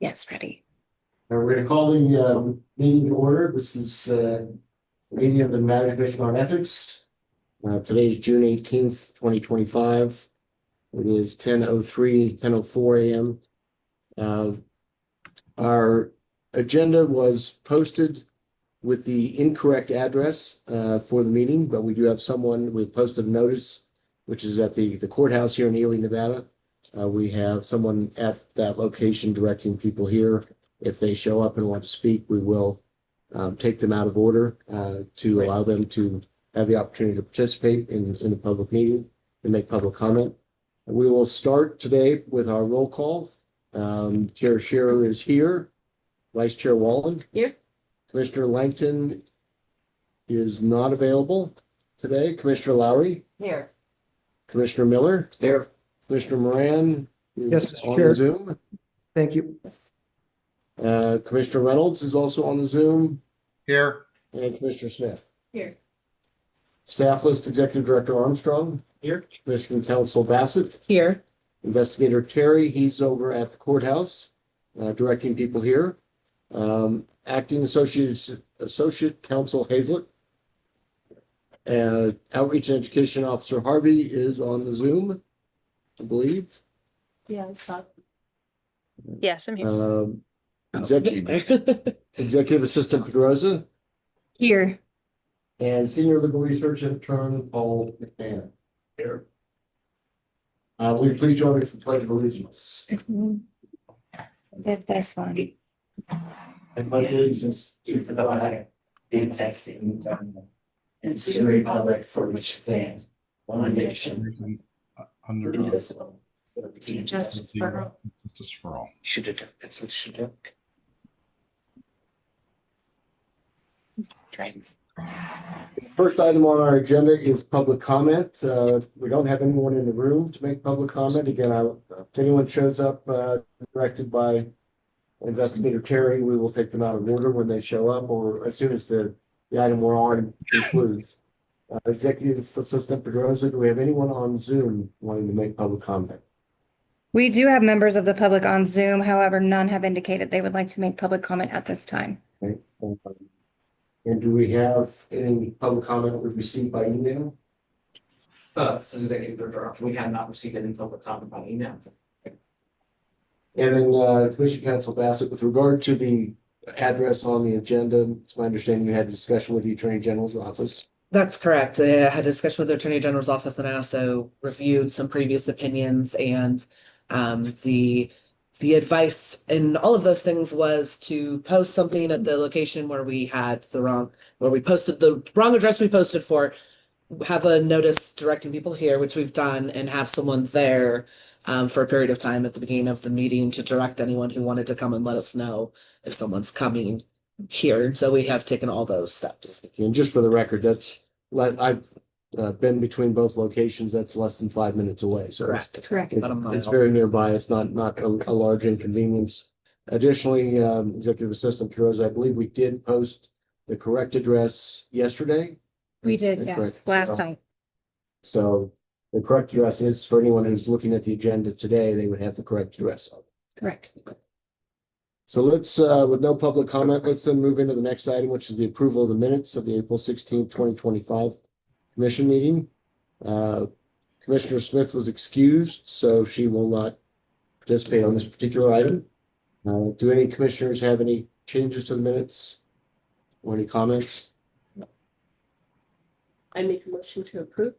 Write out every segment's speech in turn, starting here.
Yes, ready. We're going to call the meeting to order. This is meeting of the Nevada Commission on Ethics. Today is June 18th, 2025. It is 10:04 a.m. Our agenda was posted with the incorrect address for the meeting, but we do have someone, we posted a notice, which is at the courthouse here in Ely, Nevada. We have someone at that location directing people here. If they show up and want to speak, we will take them out of order to allow them to have the opportunity to participate in the public meeting and make public comment. And we will start today with our roll call. Chair Scherer is here. Vice Chair Wallen. Here. Commissioner Langton is not available today. Commissioner Lowry. Here. Commissioner Miller. Here. Commissioner Moran is Yes, on Chair. Zoom. Thank you. Commissioner Reynolds is also on the Zoom. Here. And Commissioner Smith. Here. Staff list Executive Director Armstrong. Here. Commissioner Counsel Bassett. Here. Investigator Terry, he's over at the courthouse, directing people here. Acting Associate Counsel Hazlett. Outreach and Education Officer Harvey is on the Zoom, I believe. Yeah, I saw. Yes, I'm here. Executive Assistant Pedroza Here. and Senior Legal Research Intern Paul McMahon. Here. Will you please join me for the Pledge of Allegiance? Did this one. I pledge allegiance to the flag, the and to the republic for which it stands, one nation, Under indivisible, with liberty and justice for all. justice for all. Should have done, that's what you should do. Try. First item on our agenda is public comment. We don't have anyone in the room to make public comment. Again, if anyone shows up directed by Investigator Terry, we will take them out of order when they show up or as soon as the item we're on concludes. Executive Assistant Pedroza, do we have anyone on Zoom wanting to make public comment? We do have members of the public on Zoom. However, none have indicated they would like to make public comment at this time. Okay. And do we have any public comment we've received by email? This is Executive Director. We have not received any public comment by email. And then Commissioner Counsel Bassett, with regard to the address on the agenda, it's my understanding you had a discussion with the Attorney General's office. That's correct. I had a discussion with the Attorney General's office and I also reviewed some previous opinions and the advice in all of those things was to post something at the location where we had where we posted the wrong address we posted for, have a notice directing people here, which we've done, and have someone there for a period of time at the beginning of the meeting to direct anyone who wanted to come and let us know if someone's coming here. So we have taken all those steps. And just for the record, I've been between both locations. That's less than 5 minutes away. So Correct. About a mile. it's very nearby. It's not a large inconvenience. Additionally, Executive Assistant Pedroza, I believe we did post the correct address yesterday. We did, That's yes, correct. last time. So the correct address is for anyone who's looking at the agenda today, they would have the correct address. Correct. So let's, with no public comment, let's then move into the next item, which is the approval of the minutes of the April 16th, 2025 commission meeting. Commissioner Smith was excused, so she will not participate on this particular item. Do any commissioners have any changes to the minutes or any comments? I make a motion to approve.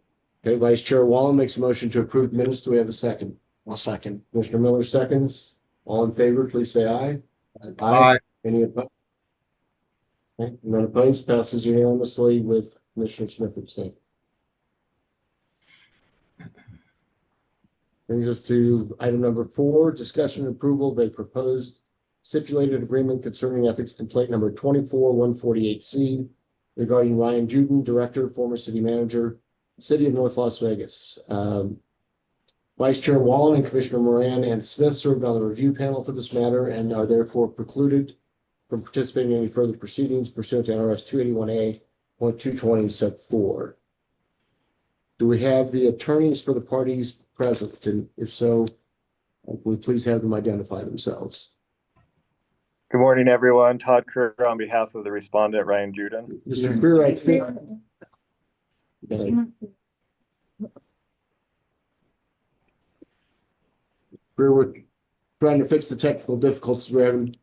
Okay, Vice Chair Wallen makes a motion to approve minutes. Do we have a second? I'll second. Commissioner Miller seconds. All in favor, please say aye. Aye. Any opposed? Okay, none opposed, passes unanimously with Commissioner Smith abstaining. Brings us to item number 4, discussion and approval of a proposed stipulated agreement concerning ethics complaint number 24148C regarding Ryan Juden, Director, former City Manager, City of North Las Vegas. Vice Chair Wallen and Commissioner Moran and Smith served on the review panel for this matter and are therefore precluded from participating in any further proceedings pursuant to NRS 281A.220 sub 4. Do we have the attorneys for the parties present? And if so, would we please have them identify themselves? Good morning, everyone. Todd Kerr on behalf of the respondent, Ryan Juden. Mr. Greer, I think. Okay. Greer, we're trying to fix the technical difficulties. We're having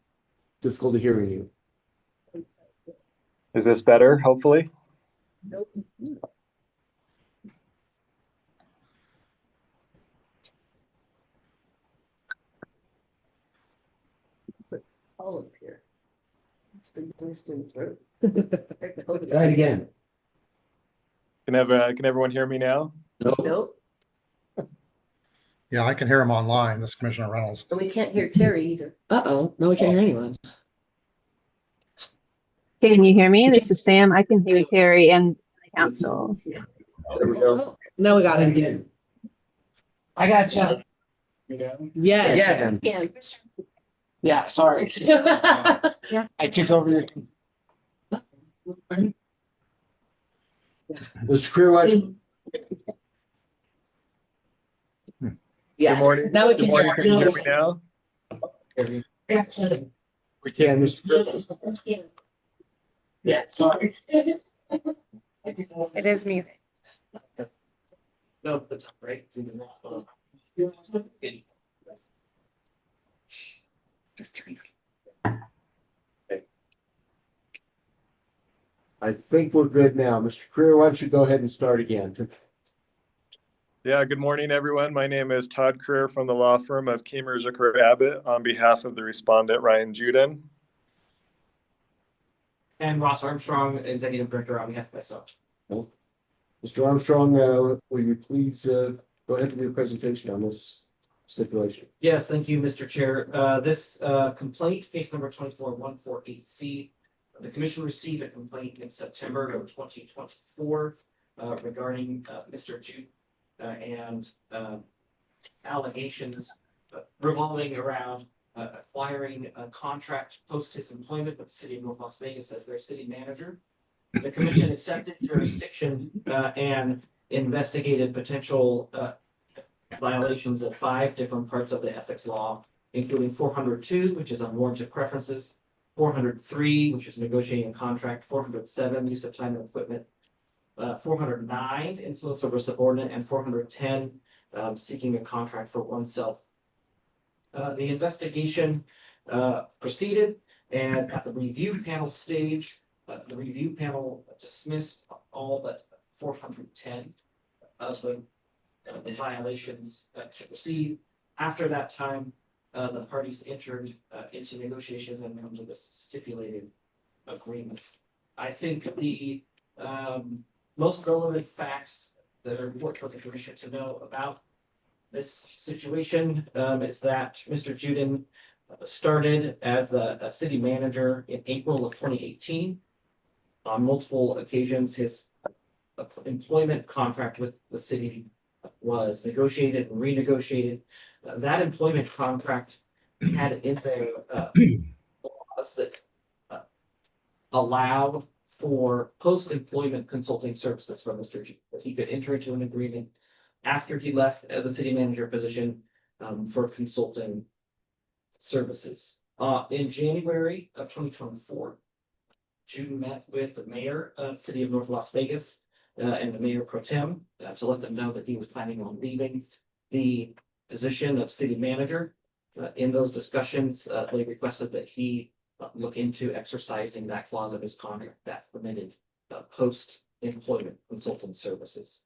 difficulty hearing you. Is this better, hopefully? All up here. It's the worst in throat. Try it again. Can everyone hear me now? Nope, Yeah, I can hear him online. This is Commissioner Reynolds. And we can't hear Terry either. uh-oh, no, we can't hear anyone. Can you hear me? This is Sam. I can hear Terry and the council. There we go. No, we got it. Again. I got you. Yes. Yeah. Yeah, sorry. I took over your. Mr. Greer, why? Yes, Good morning. now we Good can morning. hear. Can you hear me now? We can, Mr. Greer. Yeah, sorry. It is muted. No, that's right. Just turn. I think we're good now. Mr. Greer, why don't you go ahead and start again? Yeah, good morning, everyone. My name is Todd Kerr from the law firm of Kamer Zucker Abbott on behalf of the respondent, Ryan Juden. And Ross Armstrong, Executive Director on behalf of myself. Mr. Armstrong, will you please go ahead with your presentation on this stipulation? Yes, thank you, Mr. Chair. This complaint, case number 24148C. The commission received a complaint in September of 2024 regarding Mr. Jude and allegations revolving around acquiring a contract post his employment with the city of North Las Vegas as their city manager. The commission accepted jurisdiction and investigated potential violations of 5 different parts of the ethics law, including 402, which is unwarranted preferences, 403, which is negotiating a contract, 407, use of time and equipment, 409, influence over subordinate, and 410, seeking a contract for oneself. The investigation proceeded, and at the review panel stage, the review panel dismissed all but 410 of the violations to proceed. After that time, the parties entered into negotiations and come to this stipulated agreement. I think the most relevant facts that are important for the commission to know about this situation is that Mr. Juden started as the city manager in April of 2018. On multiple occasions, his employment contract with the city was negotiated and renegotiated. That employment contract had in there laws that allow for post-employment consulting services from Mr. G. That he could enter into an agreement after he left the city manager position for consulting services. In January of 2024, June met with the mayor of the city of North Las Vegas and the mayor pro tem to let them know that he was planning on leaving the position of city manager. In those discussions, they requested that he look into exercising that clause of his contract that permitted post-employment consulting services.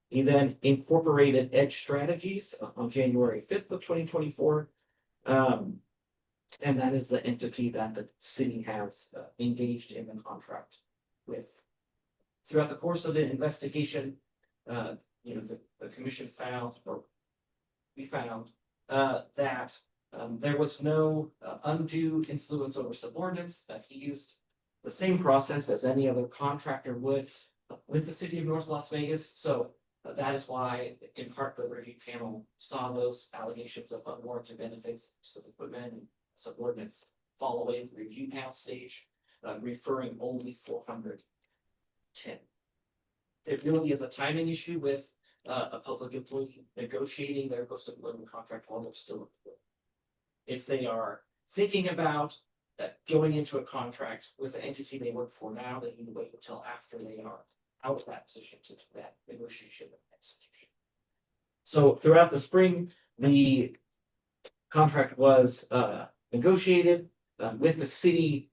He then incorporated Edge Strategies on January 5th of 2024. And that is the entity that the city has engaged in the contract with. Throughout the course of the investigation, the commission found, or we found, that there was no undue influence over subordinates, that he used the same process as any other contractor would with the city of North Las Vegas. So that is why, in part, the review panel saw those allegations of unwarranted benefits of equipment and subordinates fall away from the review panel stage, referring only 410. There really is a timing issue with a public employee negotiating their post-employment contract while they're still employed. If they are thinking about going into a contract with the entity they work for now, they need to wait until after they are out of that position to do that negotiation and execution. So throughout the spring, the contract was negotiated with the city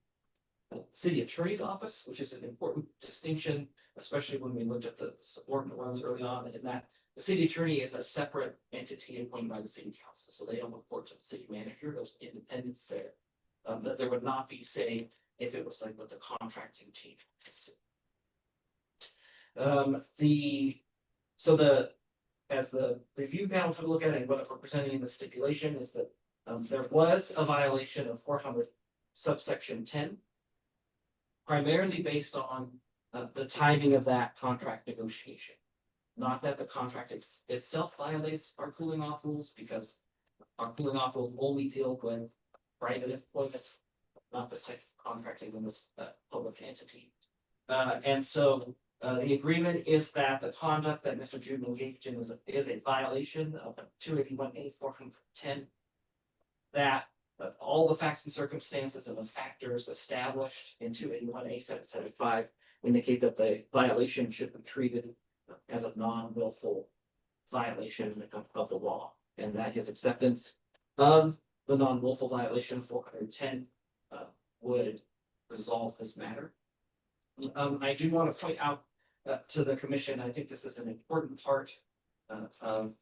attorney's office, which is an important distinction, especially when we looked at the subordinate ones early on, and that the city attorney is a separate entity appointed by the city council, so they don't report to the city manager. There's independence there. That there would not be, say, if it was like with the contracting team. As the review panel took a look at it, and what we're presenting in the stipulation is that there was a violation of 400 subsection 10, primarily based on the timing of that contract negotiation. Not that the contract itself violates our cooling off rules, because our cooling off rules only deal with private employment, not this type of contracting in this public entity. And so the agreement is that the conduct that Mr. Juden engaged in is a violation of 281A 410. That all the facts and circumstances and the factors established in 281A 775 indicate that the violation should be treated as a non-willful violation of the law, and that his acceptance of the non-willful violation 410 would resolve this matter. I do want to point out to the commission, I think this is an important part of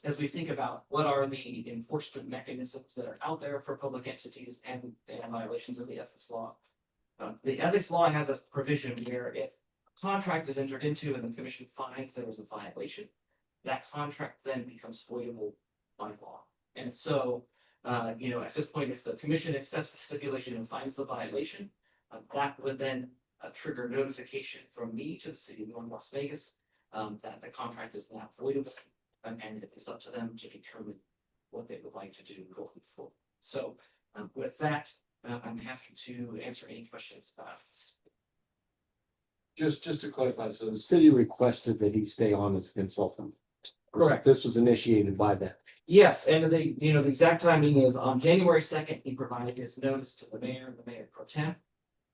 as we think about what are the enforcement mechanisms that are out there for public entities and violations of the ethics law. The ethics law has a provision where if a contract is entered into and the commission finds there was a violation, that contract then becomes voidable by law. And so, at this point, if the commission accepts the stipulation and finds the violation, that would then trigger notification from me to the city of North Las Vegas that the contract is now voidable, and it's up to them to determine what they would like to do going forward. So, with that, I'm happy to answer any questions about this. Just to clarify, so the city requested that he stay on as a consultant. Correct. This was initiated by them. Yes, and the exact timing is on January 2nd, he provided his notice to the mayor and the mayor pro tem.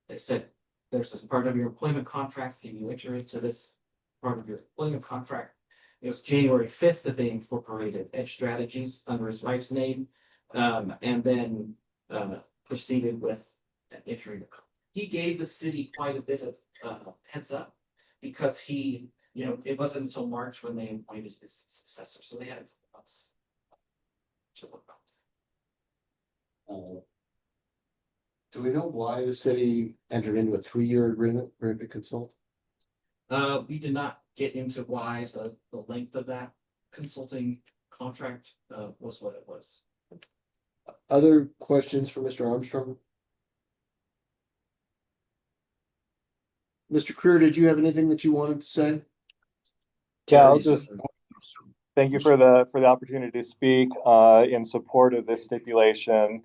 They said, there's this part of your employment contract, can you enter into this part of your employment contract? It was January 5th that they incorporated Edge Strategies under his wife's name, and then proceeded with entering the contract. He gave the city quite a bit of heads up, because he, it wasn't until March when they appointed his successor, so they had months to look about. Do we know why the city entered into a 3-year agreement for him to consult? We did not get into why the length of that consulting contract was what it was. Other questions for Mr. Armstrong? Mr. Creer, did you have anything that you wanted to say? Yeah, I'll just thank you for the opportunity to speak in support of this stipulation.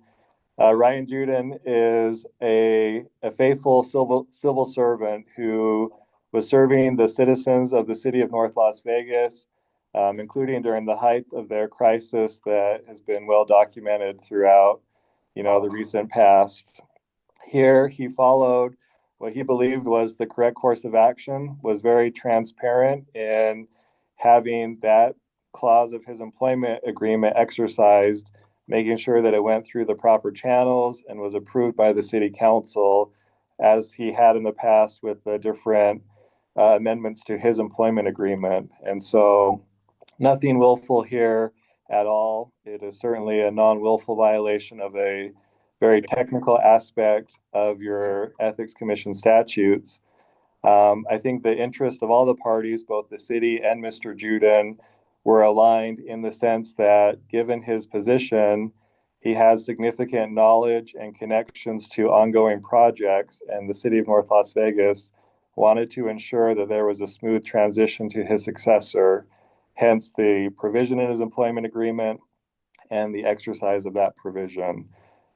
Ryan Juden is a faithful civil servant who was serving the citizens of the city of North Las Vegas, including during the height of their crisis that has been well documented throughout, the recent past. Here, he followed what he believed was the correct course of action, was very transparent in having that clause of his employment agreement exercised, making sure that it went through the proper channels and was approved by the city council, as he had in the past with the different amendments to his employment agreement. And so nothing willful here at all. It is certainly a non-willful violation of a very technical aspect of your ethics commission statutes. I think the interest of all the parties, both the city and Mr. Juden, were aligned in the sense that given his position, he has significant knowledge and connections to ongoing projects, and the city of North Las Vegas wanted to ensure that there was a smooth transition to his successor, hence the provision in his employment agreement and the exercise of that provision.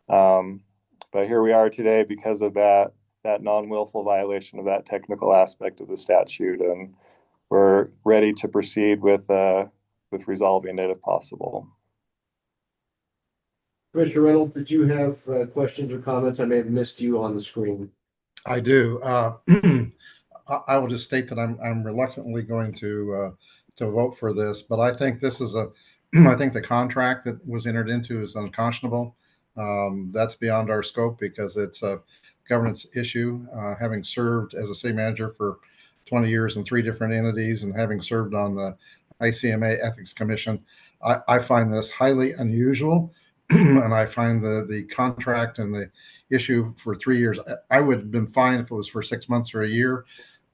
But here we are today because of that non-willful violation of that technical aspect of the statute, and we're ready to proceed with resolving it if possible. Commissioner Reynolds, did you have questions or comments? I may have missed you on the screen. I do. I will just state that I'm reluctantly going to vote for this, but I think this is I think the contract that was entered into is unconscionable. That's beyond our scope because it's a governance issue. Having served as a city manager for 20 years in 3 different entities and having served on the ICMA Ethics Commission, I find this highly unusual. And I find the contract and the issue for 3 years, I would have been fine if it was for 6 months or a year,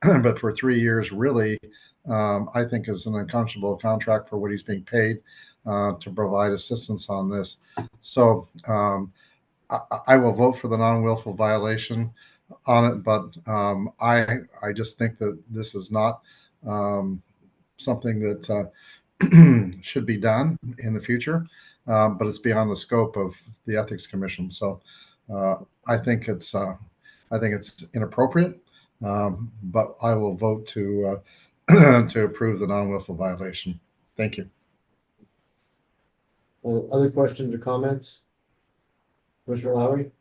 but for 3 years, really, I think is an unconscionable contract for what he's being paid to provide assistance on this. So I will vote for the non-willful violation on it, but I just think that this is not something that should be done in the future, but it's beyond the scope of the Ethics Commission. So I think it's inappropriate, but I will vote to to approve the non-willful violation. Thank you. Other questions or comments? Commissioner Lowry?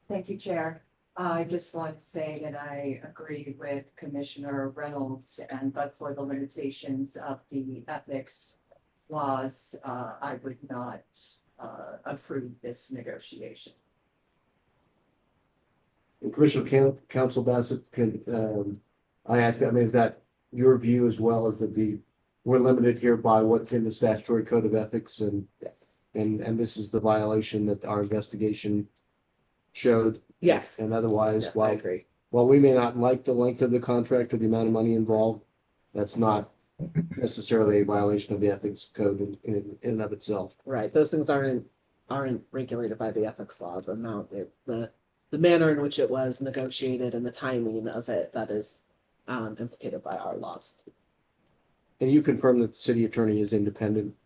Thank you, Chair. I just want to say that I agree with Commissioner Reynolds, and but for the limitations of the ethics laws, I would not approve this negotiation. And Commissioner Council Bassett, can I ask, I mean, is that your view as well as that we're limited here by what's in the statutory code of ethics and Yes. and this is the violation that our investigation showed? Yes. And otherwise, Yes, I agree. while we may not like the length of the contract or the amount of money involved, that's not necessarily a violation of the ethics code in and of itself. Right. Those things aren't regulated by the ethics law. The amount, the manner in which it was negotiated and the timing of it that is implicated by our laws. And you confirm that the city attorney is independent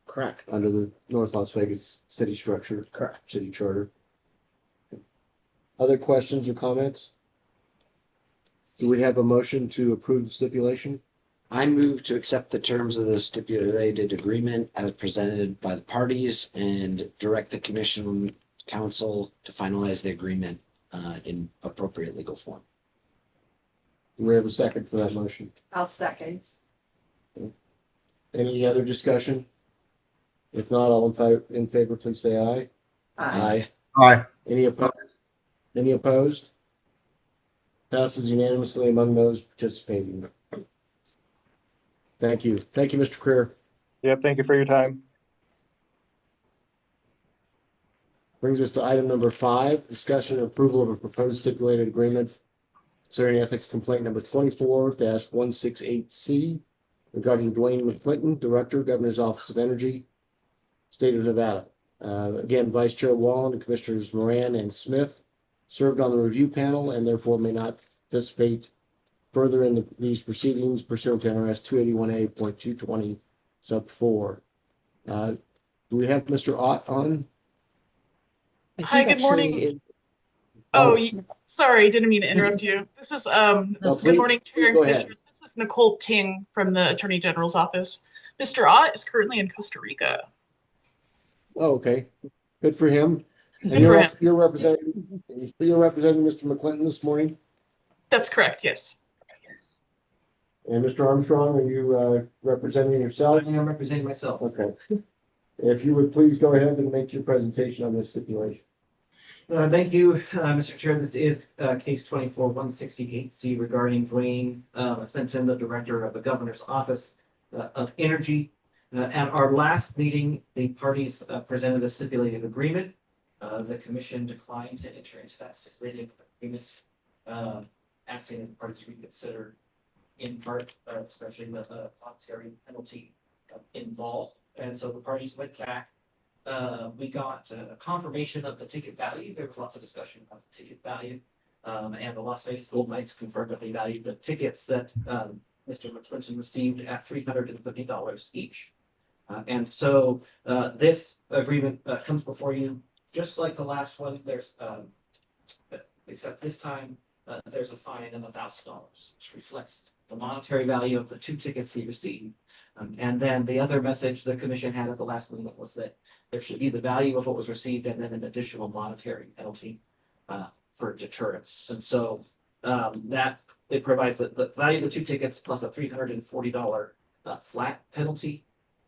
Correct. under the North Las Vegas city structure, Correct. city charter. Other questions or comments? Do we have a motion to approve the stipulation? I move to accept the terms of the stipulated agreement as presented by the parties and direct the commission council to finalize the agreement in appropriate legal form. Do we have a second for that motion? I'll second. Any other discussion? If not, all in favor, please say aye. Aye. Aye. Any opposed? Any opposed? Passes unanimously among those participating. Thank you. Thank you, Mr. Creer. Yep, thank you for your time. Brings us to item number 5, discussion and approval of a proposed stipulated agreement concerning ethics complaint number 24-168C regarding Dwayne McClinton, Director, Governor's Office of Energy, State of Nevada. Again, Vice Chair Wallen and Commissioners Moran and Smith served on the review panel and therefore may not participate further in these proceedings pursuant to NRS 281A.220 sub 4. Do we have Mr. Ott on? I Hi, think good morning. actually Sorry, didn't mean to interrupt you. This is please- good morning, please Chair and go ahead. Commissioners. This is Nicole Ting from the Attorney General's office. Mr. Ott is currently in Costa Rica. Oh, okay. Good for him. And Good for him. you're representing Mr. McClinton this morning? That's correct, yes. And Mr. Armstrong, are you representing yourself? I'm representing myself. Okay. If you would please go ahead and make your presentation on this stipulation. Thank you, Mr. Chair. This is case 24-168C regarding Dwayne Clinton, the Director of the Governor's Office of Energy. At our last meeting, the parties presented a stipulated agreement. The commission declined to enter into that stipulated agreement, asking the parties to reconsider in part, especially the monetary penalty involved. And so the parties went back. We got a confirmation of the ticket value. There was lots of discussion about the ticket value. And the Las Vegas Gold Knights confirmed that they valued the tickets that Mr. McClinton received at $350 each. And so this agreement comes before you just like the last one. There's except this time there's a fine of $1,000, which reflects the monetary value of the 2 tickets he received. And then the other message the commission had at the last meeting was that there should be the value of what was received and then an additional monetary penalty for deterrence. And so that it provides the value of the 2 tickets plus a $340 flat penalty.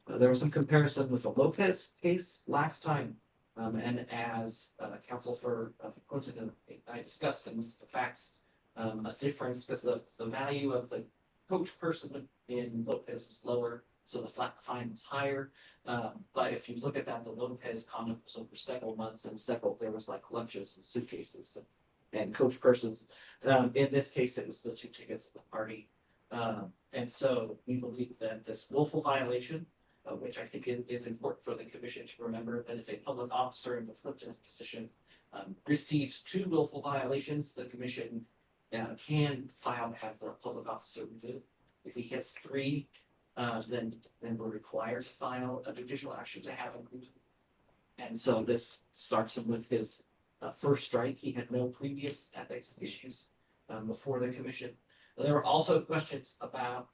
There was some comparison with the Lopez case last time. And as counsel for Clinton and I discussed and the facts, a difference because the value of the coach person in Lopez was lower, so the flat fine was higher. But if you look at that, the Lopez conduct was over several months and there was like lunches and suitcases and coach persons. In this case, it was the 2 tickets at the party. And so we believe that this willful violation, which I think is important for the commission to remember, that if a public officer in the Clinton's position receives 2 willful violations, the commission can file to have the public officer removed. If he hits 3, then we're required to file a judicial action to have him removed. And so this starts him with his first strike. He had no previous ethics issues before the commission. There were also questions about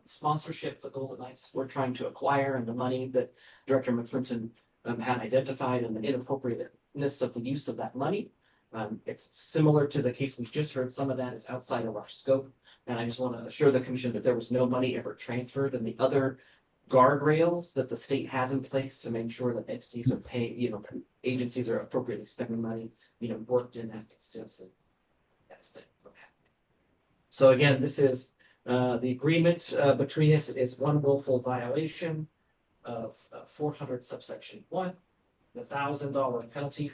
sponsorship the Golden Knights were trying to acquire and the money that Director McClinton had identified and the inappropriateness of the use of that money. It's similar to the case we've just heard. Some of that is outside of our scope. And I just want to assure the commission that there was no money ever transferred, and the other guardrails that the state has in place to make sure that entities are paying, agencies are appropriately spending money, worked in that instance. And that's been from happening. So again, this is the agreement between us is 1 willful violation of 400 subsection 1, the $1,000 penalty.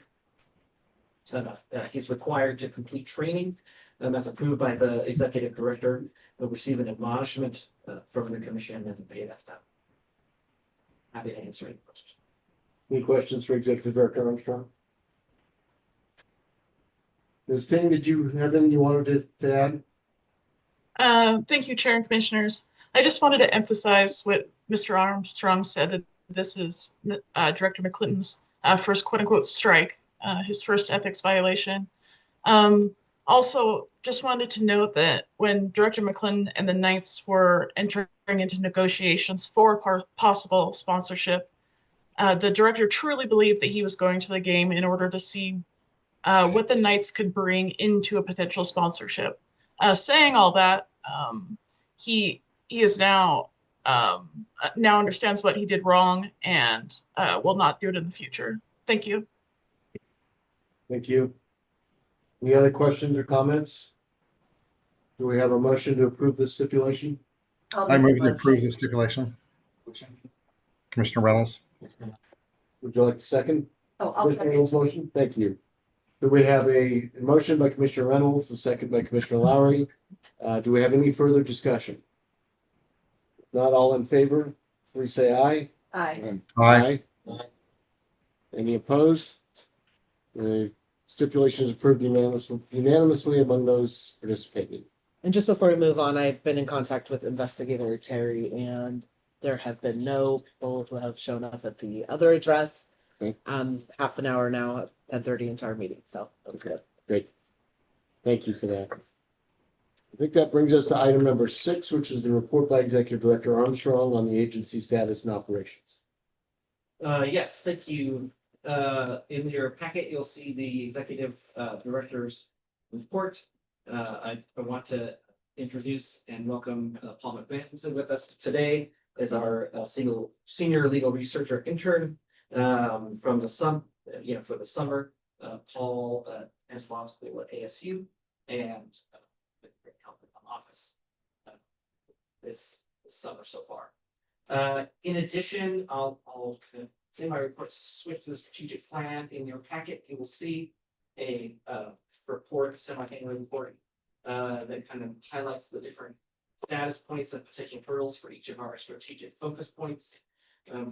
So he's required to complete training as approved by the executive director. Will receive an admonishment from the commission and pay that down. Happy to answer any questions. Any questions for Executive Director Armstrong? Ms. Ting, did you have anything you wanted to add? Thank you, Chair and Commissioners. I just wanted to emphasize what Mr. Armstrong said, that this is Director McClinton's first quote-unquote strike, his first ethics violation. Also, just wanted to note that when Director McClinton and the Knights were entering into negotiations for possible sponsorship, the director truly believed that he was going to the game in order to see what the Knights could bring into a potential sponsorship. Saying all that, he is now understands what he did wrong and will not do it in the future. Thank you. Thank you. Any other questions or comments? Do we have a motion to approve this stipulation? I move to approve the stipulation. Commissioner Reynolds. Would you like a second? Oh, I'll Commissioner Reynolds' motion? Thank you. Do we have a motion by Commissioner Reynolds, a second by Commissioner Lowry? Do we have any further discussion? Not all in favor, please say aye. Aye. Aye. Any opposed? The stipulation is approved unanimously among those participating. And just before we move on, I've been in contact with Investigator Terry, and there have been no people who have shown up at the other address. Okay. Half an hour now at 10:30 into our meeting, so that's good. Great. Thank you for that. I think that brings us to item number 6, which is the report by Executive Director Armstrong on the agency status and operations. Yes, thank you. In your packet, you'll see the executive director's report. I want to introduce and welcome Paul McMahon, who's with us today as our senior legal researcher intern from the for the summer. Paul has law school at ASU and been helping in the office this summer so far. In addition, I'll in my report, switch to the strategic plan. In your packet, you will see a report, semi-annual report, that kind of highlights the different status points and potential hurdles for each of our strategic focus points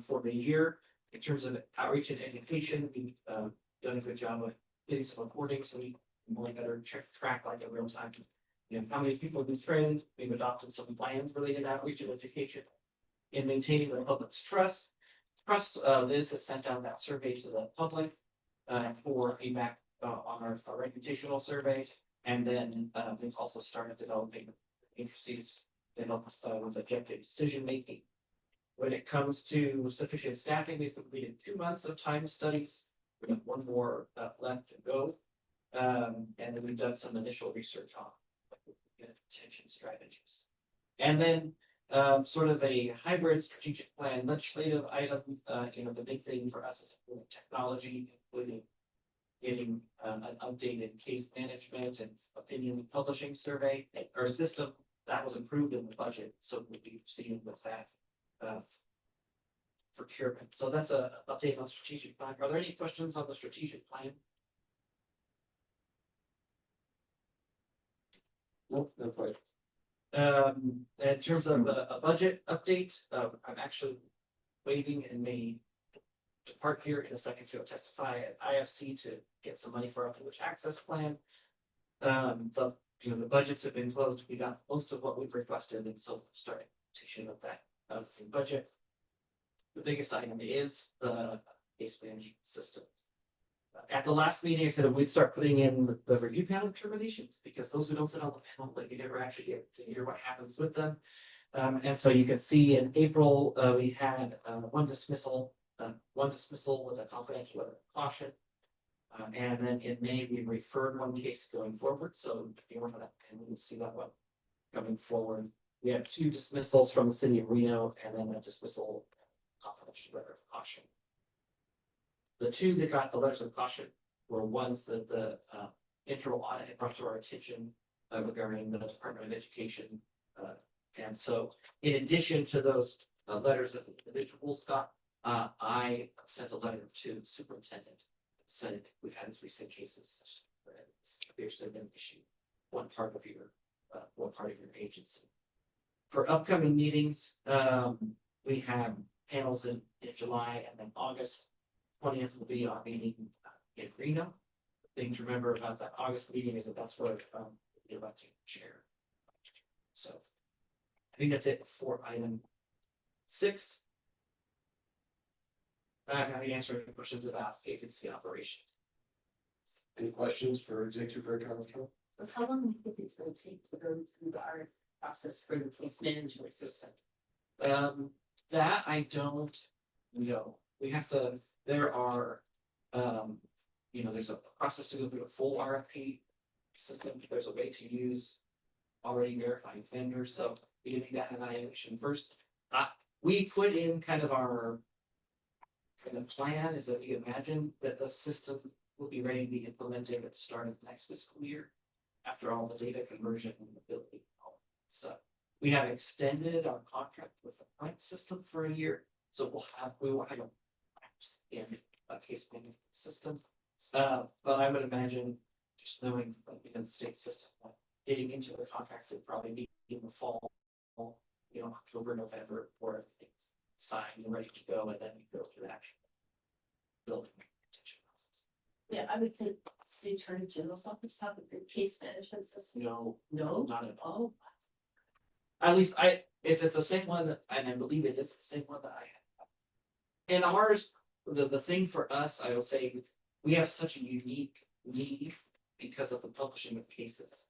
for the year. In terms of outreach and education, we've done a good job of getting some reporting, so we can really better track like in real time. How many people we've trained. We've adopted some plans related to outreach and education in maintaining the public's trust. Liz has sent out that survey to the public for feedback on our reputational survey, and then we've also started developing indices They help us with objective decision making. When it comes to sufficient staffing, we've completed 2 months of time studies. We have one more left to go. And then we've done some initial research on detention strategies. And then sort of a hybrid strategic plan legislative item, the big thing for us is technology, including getting an updated case management and opinion publishing survey or system that was approved in the budget. So we'll be proceeding with that procurement. So that's a update on strategic plan. Are there any questions on the strategic plan? Nope, no question. In terms of a budget update, I'm actually waiting and may depart here in a second to testify at IFC to get some money for our village access plan. So the budgets have been closed. We got most of what we've requested, and so starting implementation of that the budget. The biggest item is the case management system. At the last meeting, I said we'd start putting in the review panel determinations because those who don't sit on the panel, like you never actually get to hear what happens with them. And so you can see in April, we had one dismissal with a confidential letter of caution. And then in May, we referred one case going forward. So if you remember that, and we will see that one coming forward. We had 2 dismissals from the city of Reno and then a dismissal confidential letter of caution. The 2 that got the letters of caution were ones that the internal audit had brought to our attention regarding the Department of Education. And so in addition to those letters that the individuals got, I sent a letter to the superintendent. Said we've had 3 recent cases. Appears to have been issued one part of your agency. For upcoming meetings, we have panels in July and then August. 20th will be our meeting in Reno. The thing to remember about that August meeting is that that's what you're about to chair. So I think that's it for item 6. I'm happy to answer any questions about agency operations. Any questions for Executive Director Armstrong? So how long do you think it's going to take to go through the RF process for the case management system? That I don't know. We have to, there are, there's a process to go through a full RFP system. There's a way to use already verified vendors. So we need that evaluation first. We put in kind of our plan is that we imagine that the system will be ready to be implemented at the start of the next fiscal year after all the data conversion and the building and all that stuff. We have extended our contract with the current system for a year, so we will have a lapse in a case management system. But I would imagine just knowing the state system getting into the contracts that probably be in the fall, October, November, or everything's signed and ready to go, and then we go through the actual building retention process. Yeah, I would think the Attorney General's office have a good case management system. No, No, not at all. At least if it's the same one, and I believe it is the same one that I have. And ours, the thing for us, I will say, we have such a unique need because of the publishing of cases.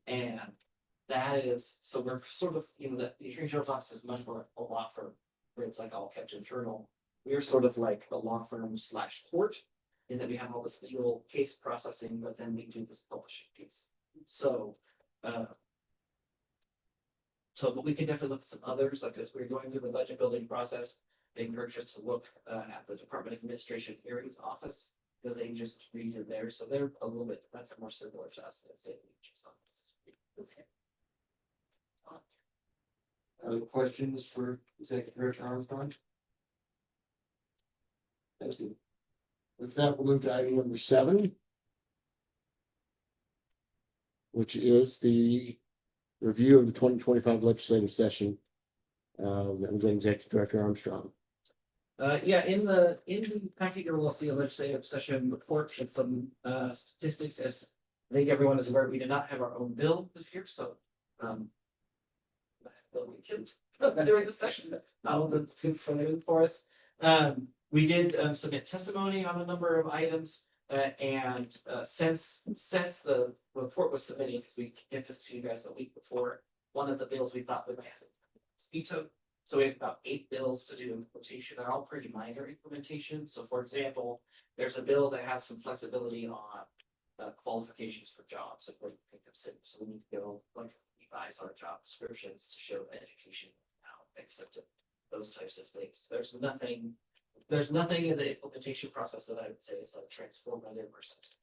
And that is, so we're sort of, the Attorney General's office is much more a law firm, where it's like all kept internal. We're sort of like a law firm / court, in that we have all this legal case processing, but then we do this publishing piece. So, but we can definitely look at some others, like as we're going through the budget building process, they encourage us to look at the Department of Administration Hearings Office, because they just read it there. So they're a little bit, that's more similar to us than say the AG's office. Okay. Other questions for Executive Director Armstrong? Thank you. With that, we'll move to item number 7, which is the review of the 2025 legislative session. I'm getting Executive Director Armstrong. Yeah, in the packet, you will see a legislative session report and some statistics. As I think everyone is aware, we did not have our own bill this year, so we killed during the session. All the food for us. We did submit testimony on a number of items, and since the report was submitted, because we get this to you guys a week before one of the bills we thought would pass was vetoed. So we have about 8 bills to do implementation. They're all pretty minor implementations. So for example, there's a bill that has some flexibility on qualifications for jobs and where you pick them city. So we need to go like revise our job descriptions to show education now accepted, those types of things. There's nothing in the implementation process that I would say is like transformative or something.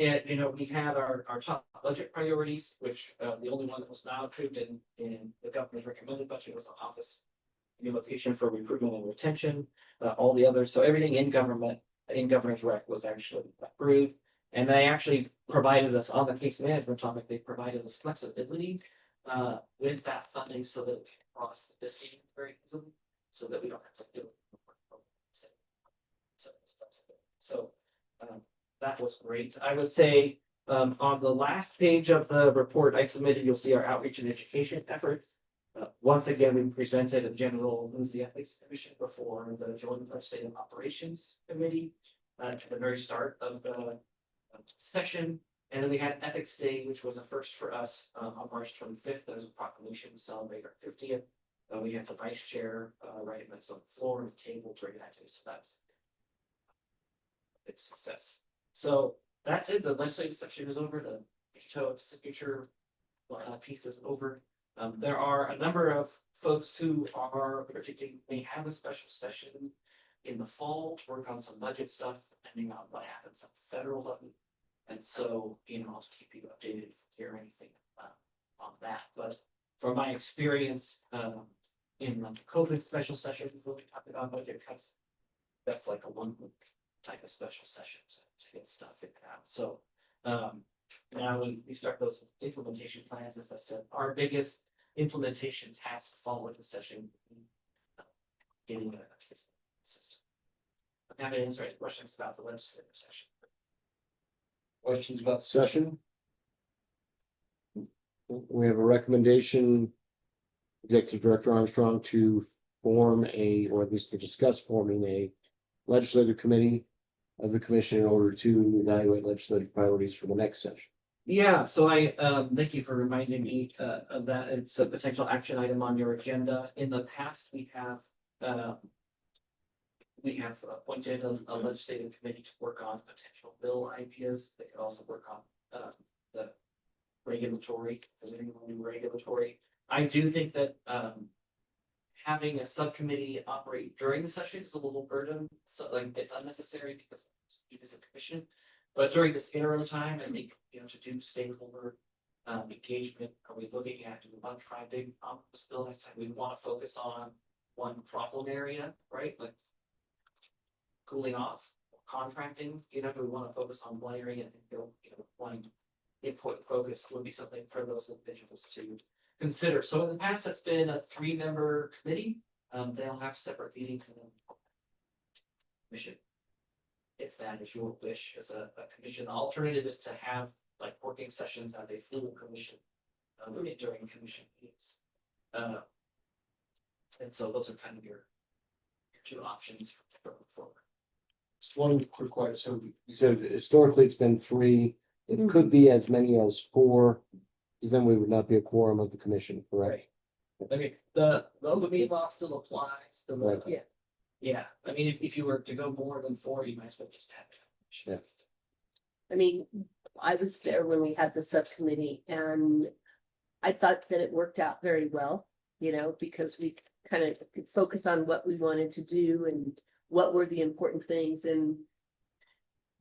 And you know, we had our top budget priorities, which the only one that was not approved in the governor's recommended budget was the office new location for recruitment and retention. All the others, so everything in governor's rec was actually approved. And they actually provided us on the case management topic, they provided us flexibility with that funding so that we can cross the fiscal very easily, so that we don't have to do it. So that was great. I would say on the last page of the report I submitted, you'll see our outreach and education efforts. Once again, we presented a general Lose the Ethics Commission before the Joint Legislative Operations Committee at the very start of the session. And then we had Ethics Day, which was a first for us on March 25th. There was a proclamation to celebrate our 50th. We had the vice chair write this on the floor and the table during that day. So that's a big success. So that's it. The legislative session is over. The veto signature piece is over. There are a number of folks who are predicting may have a special session in the fall to work on some budget stuff, depending on what happens at the federal level. And so, you know, I'll keep you updated if you hear anything on that. But from my experience in the COVID special session, when we talked about budget cuts, that's like a 1 week type of special session to get stuff figured out. So now we start those implementation plans. As I said, our biggest implementation task following the session, getting a system. I'm happy to answer any questions about the legislative session. Questions about the session? We have a recommendation, Executive Director Armstrong, to form or at least to discuss forming a legislative committee of the commission in order to evaluate legislative priorities for the next session. Yeah, so I thank you for reminding me of that. It's a potential action item on your agenda. In the past, we have appointed a legislative committee to work on potential bill ideas. They could also work on the regulatory, new regulatory. I do think that having a subcommittee operate during the session is a little burden. So like it's unnecessary because it is a commission. But during this interim time, I think, you know, to do stakeholder engagement, are we looking at one big omnibus bill next time? We want to focus on one problem area, right? Like cooling off, contracting, you know, do we want to focus on one area and go, you know, one input focus would be something for those individuals to consider. So in the past, that's been a 3-member committee. They'll have separate meetings and then commission. If that is your wish as a commission, the alternative is to have like working sessions as a full commission during commission meetings. And so those are kind of your 2 options for going forward. Just one quick question. So you said historically it's been 3. It could be as many as 4, because then we would not be a quorum of the commission, correct? I mean, the open meeting law still applies. Right. Yeah. I mean, if you were to go more than 4, you might as well just have it. Yeah. I mean, I was there when we had the subcommittee and I thought that it worked out very well, you know, because we kind of could focus on what we wanted to do and what were the important things. And,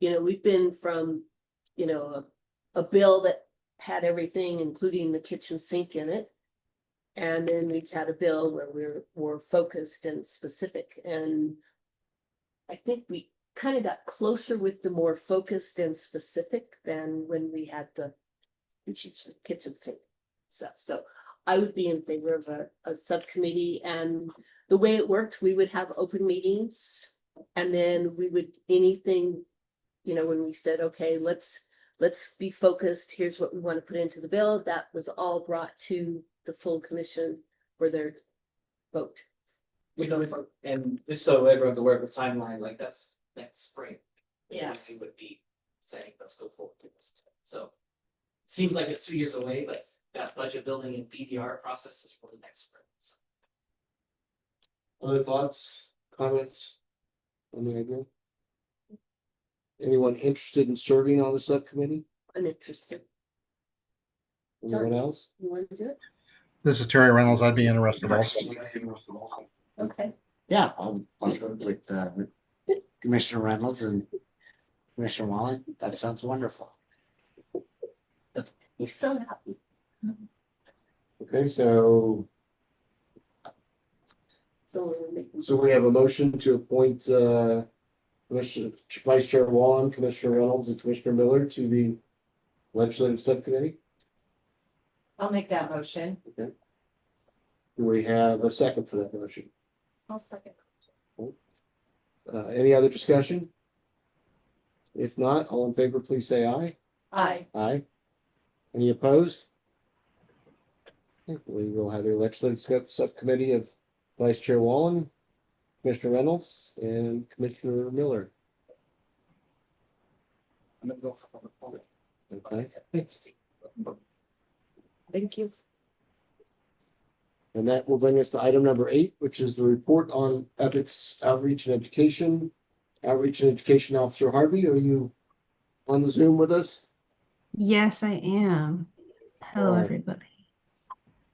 you know, we've been from, you know, a bill that had everything, including the kitchen sink in it. And then we've had a bill where we're more focused and specific. And I think we kind of got closer with the more focused and specific than when we had the kitchen sink stuff. So I would be in favor of a subcommittee, and the way it worked, we would have open meetings and then we would anything, you know, when we said, okay, let's be focused. Here's what we want to put into the bill. That was all brought to the full commission for their vote. And just so everyone's aware of the timeline, like that's next spring. Yes. We would be saying, let's go forward with this. So seems like it's 2 years away, but that budget building and BDR process is for the next spring. So, Other thoughts, comments on the idea? Anyone interested in serving on the subcommittee? I'm interested. Anyone else? You want to do it? This is Terry Reynolds. I'd be interested also. Okay. Yeah, I'll go with Commissioner Reynolds and Commissioner Wallen. That sounds wonderful. He's so happy. Okay, so So we have a motion to appoint Commissioner Vice Chair Wallen, Commissioner Reynolds, and Commissioner Miller to the legislative subcommittee. I'll make that motion. Okay. Do we have a second for that motion? I'll second. Any other discussion? If not, all in favor, please say aye. Aye. Aye. Any opposed? Okay, we will have a legislative subcommittee of Vice Chair Wallen, Commissioner Reynolds, and Commissioner Miller. I'm gonna go for public comment. Okay, Thank you. and that will bring us to item number 8, which is the report on ethics, outreach, and education. Outreach and Education Officer Harvey, are you on the Zoom with us? Yes, I am. Hello, Alright. everybody.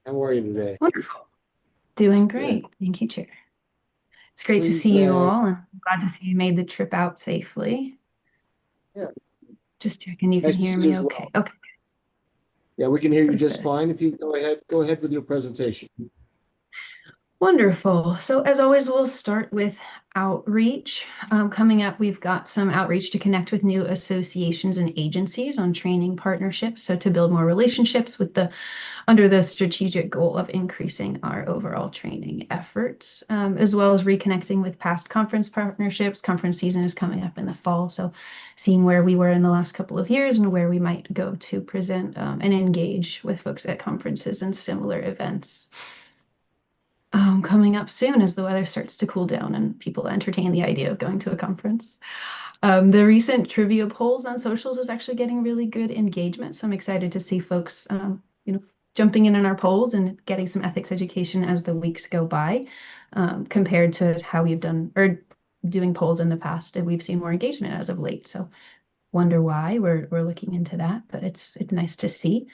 How are you today? Wonderful. Doing great. Thank you, Chair. It's great to Please, see you all, and I'm glad to see you made the trip out safely. Yeah. Just checking you can Nice to hear see me you as okay. well. Okay. Yeah, we can hear you just Perfect. fine. If you go ahead with your presentation. Wonderful. So as always, we'll start with outreach. Coming up, we've got some outreach to connect with new associations and agencies on training partnerships. So to build more relationships with under the strategic goal of increasing our overall training efforts, as well as reconnecting with past conference partnerships. Conference season is coming up in the fall. So seeing where we were in the last couple of years and where we might go to present and engage with folks at conferences and similar events. Coming up soon as the weather starts to cool down and people entertain the idea of going to a conference. The recent trivia polls on socials is actually getting really good engagement. So I'm excited to see folks, jumping in our polls and getting some ethics education as the weeks go by, compared to how we've done or doing polls in the past. And we've seen more engagement as of late. So wonder why. We're looking into that, but it's nice to see.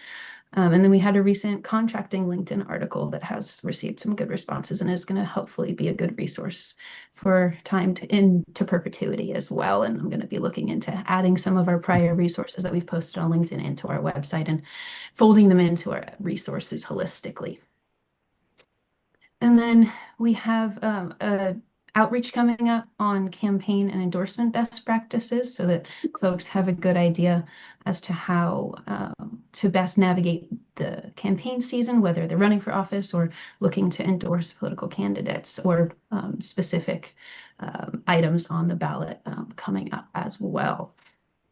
And then we had a recent contracting LinkedIn article that has received some good responses and is going to hopefully be a good resource for time into perpetuity as well. And I'm going to be looking into adding some of our prior resources that we've posted on LinkedIn into our website and folding them into our resources holistically. And then we have a outreach coming up on campaign and endorsement best practices so that folks have a good idea as to how to best navigate the campaign season, whether they're running for office or looking to endorse political candidates or specific items on the ballot coming up as well.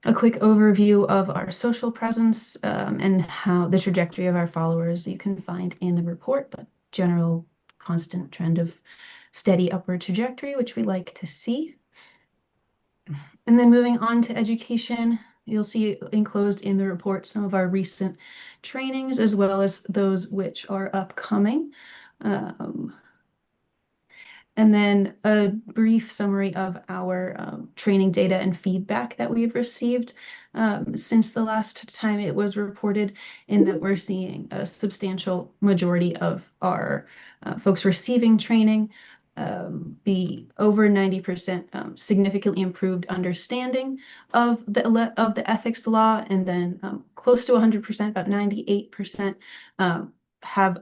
A quick overview of our social presence and how the trajectory of our followers you can find in the report, but general constant trend of steady upward trajectory, which we like to see. And then moving on to education, you'll see enclosed in the report some of our recent trainings as well as those which are upcoming. And then a brief summary of our training data and feedback that we've received since the last time it was reported, in that we're seeing a substantial majority of our folks receiving training be over 90% significantly improved understanding of the ethics law, and then close to 100%, about 98%, have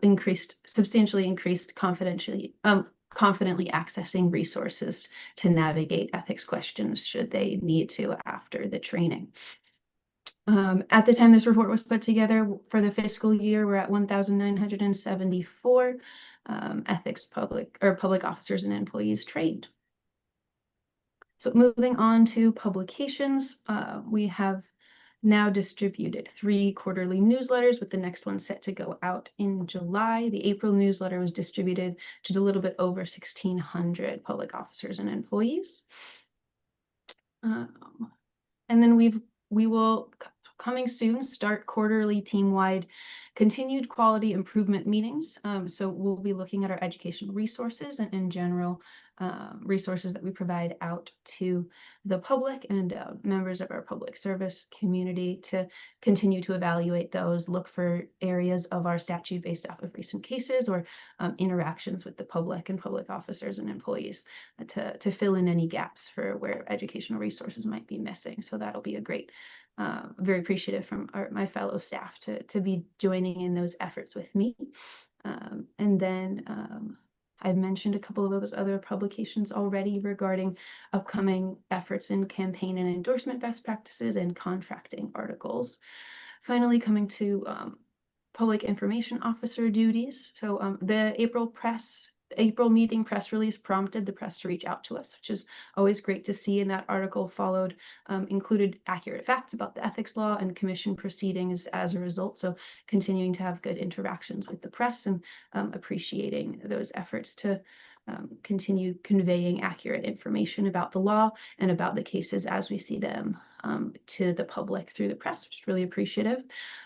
substantially increased confidently accessing resources to navigate ethics questions should they need to after the training. At the time this report was put together for the fiscal year, we're at 1,974 ethics public officers and employees trained. So moving on to publications, we have now distributed 3 quarterly newsletters, with the next one set to go out in July. The April newsletter was distributed to a little bit over 1,600 public officers and employees. And then we will coming soon, start quarterly team-wide continued quality improvement meetings. So we'll be looking at our educational resources and in general resources that we provide out to the public and members of our public service community to continue to evaluate those, look for areas of our statute based off of recent cases or interactions with the public and public officers and employees to fill in any gaps for where educational resources might be missing. So that'll be a great, very appreciative from my fellow staff to be joining in those efforts with me. And then I've mentioned a couple of those other publications already regarding upcoming efforts in campaign and endorsement best practices and contracting articles. Finally, coming to public information officer duties. So the April meeting press release prompted the press to reach out to us, which is always great to see. And that article included accurate facts about the ethics law and commission proceedings as a result. So continuing to have good interactions with the press and appreciating those efforts to continue conveying accurate information about the law and about the cases as we see them to the public through the press, which is really appreciative.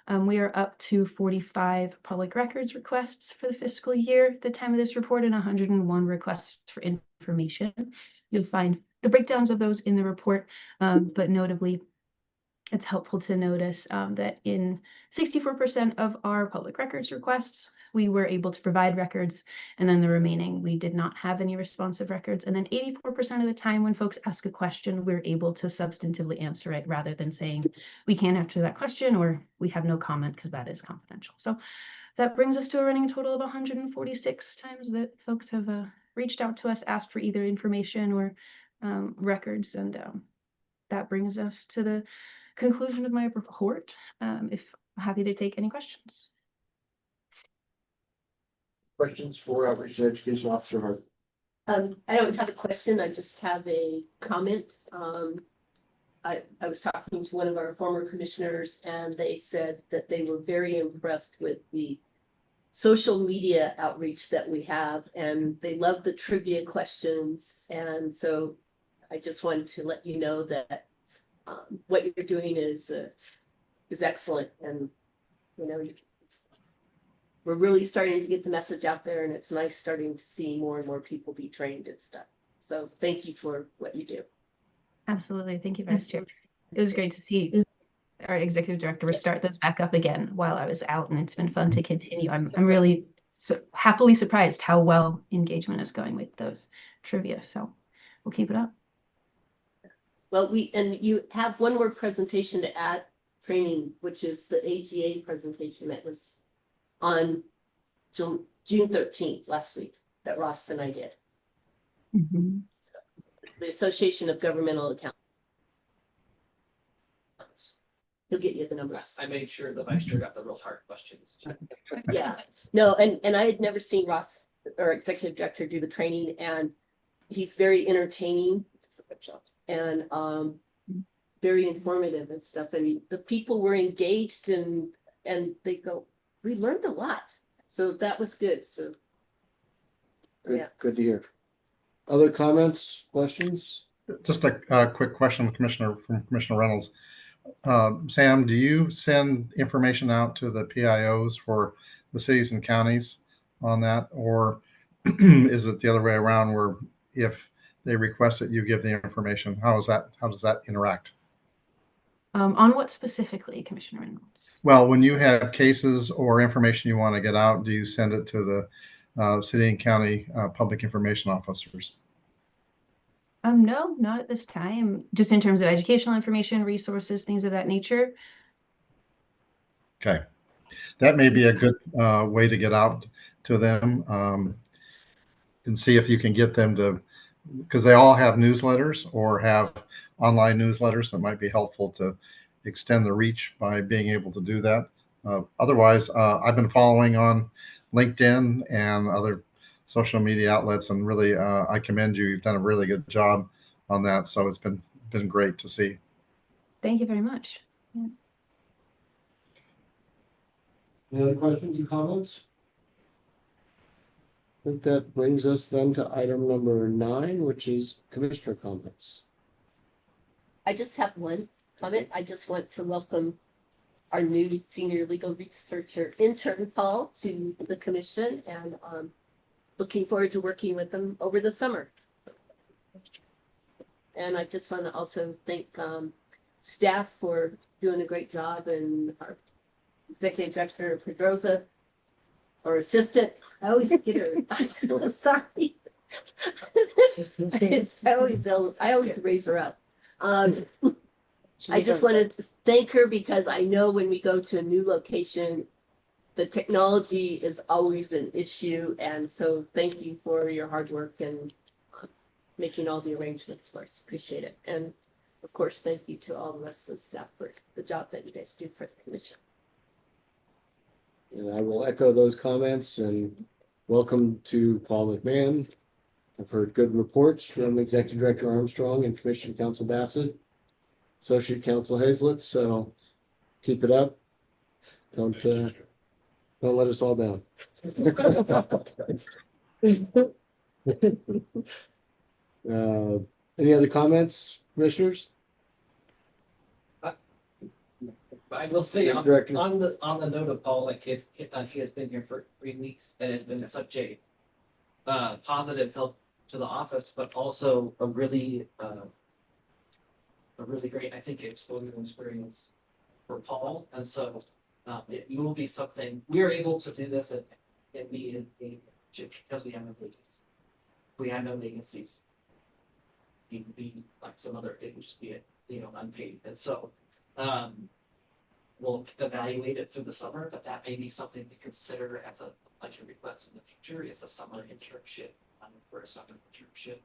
We are up to 45 public records requests for the fiscal year at the time of this report and 101 requests for information. You'll find the breakdowns of those in the report, but notably, it's helpful to notice that in 64% of our public records requests, we were able to provide records, and then the remaining, we did not have any responsive records. And then 84% of the time when folks ask a question, we're able to substantively answer it rather than saying, we can't answer that question or we have no comment because that is confidential. So that brings us to a running total of 146 times that folks have reached out to us, asked for either information or records. And that brings us to the conclusion of my report. If happy to take any questions. Questions for our Regional Education Officer Hart? I don't have a question, I just have a comment. I was talking to one of our former commissioners and they said that they were very impressed with the social media outreach that we have and they love the trivia questions. And so I just wanted to let you know that what you're doing is excellent, and you know we're really starting to get the message out there, and it's nice starting to see more and more people be trained and stuff. So thank you for what you do. Absolutely, thank you, Vice Chair. It was great to see our executive director start those back up again while I was out, and it's been fun to continue. I'm really happily surprised how well engagement is going with those trivia. So we'll keep it up. Well, you have one more presentation to add, training, which is the AGA presentation that was on June 13th last week that Ross and I did. Mm-hmm. So, the Association of Governmental Accountants. He'll get you the numbers. I made sure the vice chair got the real hard questions. Yeah, no, and I had never seen Ross, our executive director, do the training, and he's very entertaining and very informative and stuff. And the people were engaged and they go, we learned a lot. So that was good. So yeah. Good to hear. Other comments, questions? Just a quick question, Commissioner Reynolds. Sam, do you send information out to the PIOs for the cities and counties on that? Or is it the other way around where if they request it, you give the information? How does that interact? On what specifically, Commissioner Reynolds? Well, when you have cases or information you want to get out, do you send it to the city and county public information officers? No, not at this time. Just in terms of educational information, resources, things of that nature. Okay. That may be a good way to get out to them and see if you can get them to, because they all have newsletters or have online newsletters that might be helpful to extend the reach by being able to do that. Otherwise, I've been following on LinkedIn and other social media outlets, and really, I commend you. You've done a really good job on that. So it's been great to see. Thank you very much. Yeah. Any other questions or comments? I think that brings us then to item number 9, which is commissioner comments. I just have one comment. I just want to welcome our new senior legal researcher intern, Paul, to the commission, and looking forward to working with them over the summer. And I just want to also thank staff for doing a great job, and our executive director Pedrosa, or assistant. I always get her. Sorry. I always raise her up. I just want to thank her because I know when we go to a new location, the technology is always an issue. And so thank you for your hard work and making all the arrangements for us. Appreciate it. And of course, thank you to all the rest of the staff for the job that you guys do for the commission. And I will echo those comments and welcome to Paul McMahon. I've heard good reports from Executive Director Armstrong and Commissioner Counsel Bassett, Associate Counsel Hazlett, so keep it up. Don't let us all down. Any other comments, commissioners? I will say on Director. on the note of Paul, like if he has been here for 3 weeks and has been such a positive help to the office, but also a really great, I think, exposure experience for Paul. And so it will be something we are able to do this and be because we have no vacancies. We had no vacancies. It would be like some other, it would just be unpaid. And so we'll evaluate it through the summer, but that may be something to consider as a budget request in the future, is a summer internship, for a summer internship.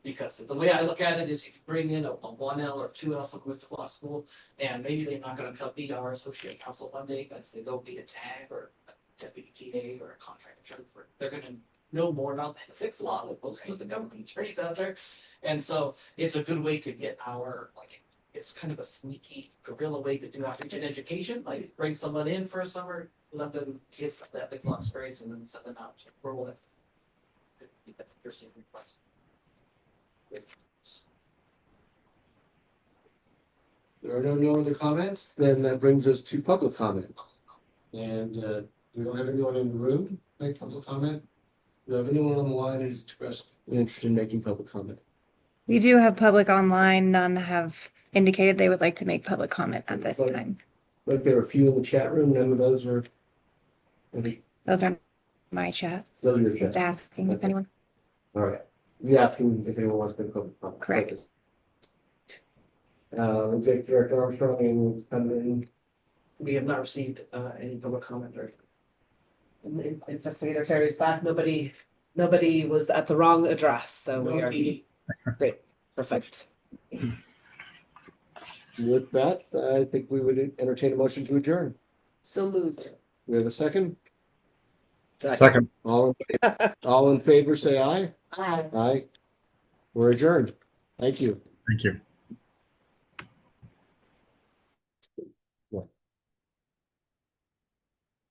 Because the way I look at it is if you bring in a 1L or 2L someone with law school, and maybe they're not gonna be our associate counsel one day, but if they go be a tag or a deputy TA or a contract attorney, they're gonna know more about ethics law than most of the government attorneys out there. And so it's a good way to get our, like, it's kind of a sneaky guerrilla way to do outreach and education, like bring someone in for a summer, let them get the ethics law experience and then send them out to roll with. Your same request. There are no other comments, then that brings us to public comment. And we don't have anyone in the room make public comment. Do we have anyone on the line who's expressed interest in making public comment? We do have public online. None have indicated they would like to make public comment at this time. Like there are a few in the chat room, none of those are. Those are my chats. Those are your Just chats. asking if Okay. anyone. All right, you asking if anyone wants to make public comment? Correct. Executive Director Armstrong, anyone's come in? We have not received any public comment or. Investigator Terry's back. Nobody was at the wrong address, so we are great. Perfect. With that, I think we would entertain a motion to adjourn. So moved. We have a second? Second. All in favor, say aye. Aye. Aye. We're adjourned. Thank you. Thank you.